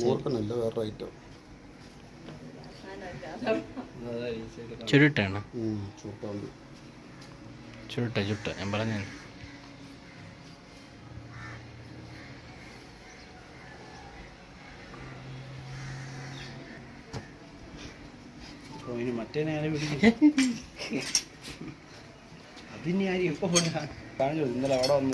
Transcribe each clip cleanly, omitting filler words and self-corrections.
ഓർക്കനല്ല വേറെ ഐറ്റം. ചുരുട്ടാണ്. ചുരുട്ടാണ്. ചുരുട്ട ഞാൻ പറഞ്ഞു. മറ്റേ നേരെ പിടിക്കും. അതിന് ആരും ഇപ്പോൾ കാണിച്ചു. ഇന്നലെ അവിടെ വന്നു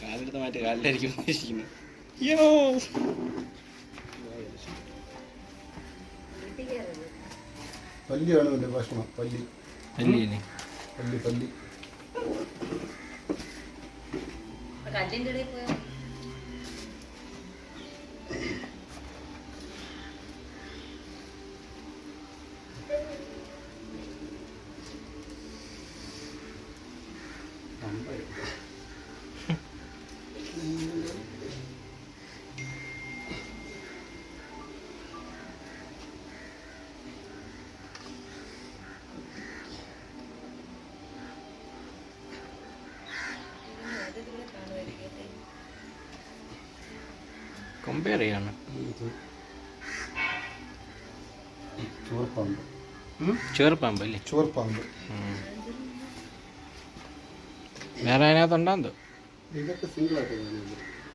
കാലെടുത്ത് മാറ്റി കാലിലായിരിക്കും ഉദ്ദേശിക്കുന്നത്. പല്ലിയാണ് എൻ്റെ ഭക്ഷണം. പല്ലി പല്ലിയില്ലേ? പല്ലി പല്ലി കല്ലിൻ്റെ ഇടയിൽ പോയാൽ കമ്പയർ ചെയ്യാണ്. ചുവർപ്പാമ്പ്. ചുവർപ്പാമ്പ് അല്ലേ? ചുവർപ്പാമ്പ്. വേറെ അതിനകത്തുണ്ടാകും. ഇതൊക്കെ സിംഗിളായിട്ട്